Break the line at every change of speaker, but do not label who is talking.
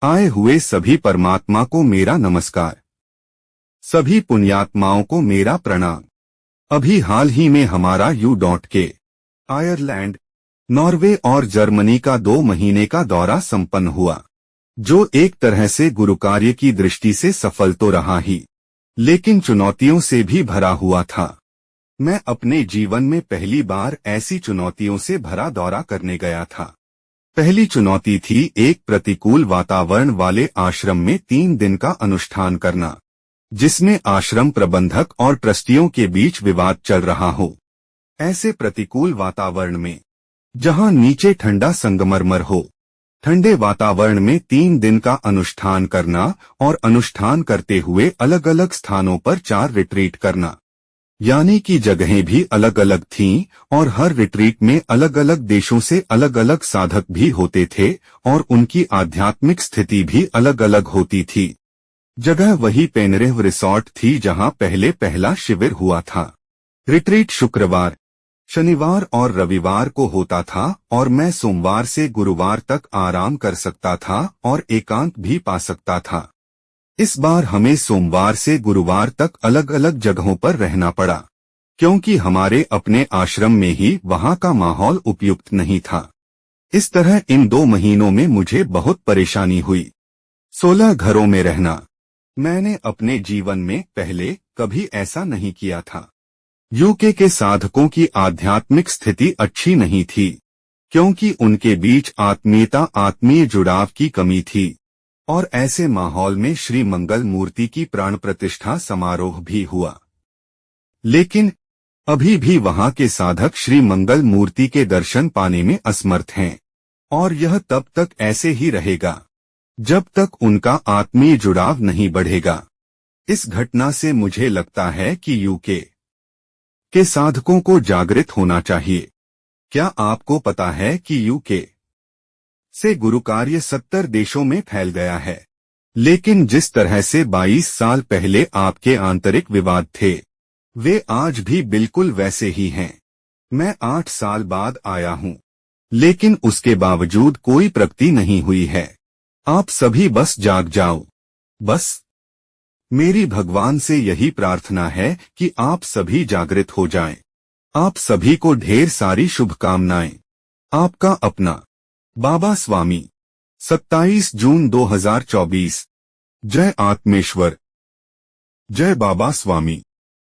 आए हुए सभी परमात्मा को मेरा नमस्कार। सभी पुण्यात्माओं को मेरा प्रणाम। अभी हाल ही में हमारा U.K, आयरलैंड, नॉर्वे और जर्मनी का 2 महीने का दौरा संपन्न हुआ, जो एक तरह से गुरुकार्य की दृष्टि से सफल तो रहा ही, लेकिन चुनौतियों से भी भरा हुआ था। मैं अपने जीवन में पहली बार ऐसी चुनौतियों से भरा दौरा करने गया था। पहली चुनौती थी एक प्रतिकूल वातावरण वाले आश्रम में 3 दिन का अनुष्ठान करना, जिसमें आश्रम प्रबंधक और ट्रस्टियों के बीच विवाद चल रहा हो। ऐसे प्रतिकूल वातावरण में, जहां नीचे ठंडा संगमरमर हो, ठंडे वातावरण में 3 दिन का अनुष्ठान करना और अनुष्ठान करते हुए अलग अलग स्थानों पर 4 रिट्रीट करना, यानी कि जगहें भी अलग अलग थीं और हर रिट्रीट में अलग अलग देशों से अलग अलग साधक भी होते थे और उनकी आध्यात्मिक स्थिति भी अलग अलग होती थी। जगह वही पेनरेव रिसॉर्ट थी जहां पहले पहला शिविर हुआ था। रिट्रीट शुक्रवार, शनिवार और रविवार को होता था और मैं सोमवार से गुरुवार तक आराम कर सकता था और एकांत भी पा सकता था। इस बार हमें सोमवार से गुरुवार तक अलग अलग जगहों पर रहना पड़ा, क्योंकि हमारे अपने आश्रम में ही वहां का माहौल उपयुक्त नहीं था। इस तरह इन 2 महीनों में मुझे बहुत परेशानी हुई। 16 घरों में रहना, मैंने अपने जीवन में पहले कभी ऐसा नहीं किया था। UK के साधकों की आध्यात्मिक स्थिति अच्छी नहीं थी, क्योंकि उनके बीच आत्मीय जुड़ाव की कमी थी, और ऐसे माहौल में श्री मंगल मूर्ति की प्राण प्रतिष्ठा समारोह भी हुआ। लेकिन अभी भी वहां के साधक श्री मंगल मूर्ति के दर्शन पाने में असमर्थ हैं, और यह तब तक ऐसे ही रहेगा जब तक उनका आत्मीय जुड़ाव नहीं बढ़ेगा। इस घटना से मुझे लगता है कि UK के साधकों को जागृत होना चाहिए। क्या आपको पता है कि UK से गुरुकार्य 70 देशों में फैल गया है, लेकिन जिस तरह से 22 साल पहले आपके आंतरिक विवाद थे, वे आज भी बिल्कुल वैसे ही हैं। मैं 8 साल बाद आया हूँ, लेकिन उसके बावजूद कोई प्रगति नहीं हुई है। आप सभी बस जाग जाओ। बस मेरी भगवान से यही प्रार्थना है कि आप सभी जागृत हो जाएं। आप सभी को ढेर सारी शुभकामनाएं। आपका अपना बाबा स्वामी। 27 जून 2024। जय आत्मेश्वर। जय बाबा स्वामी।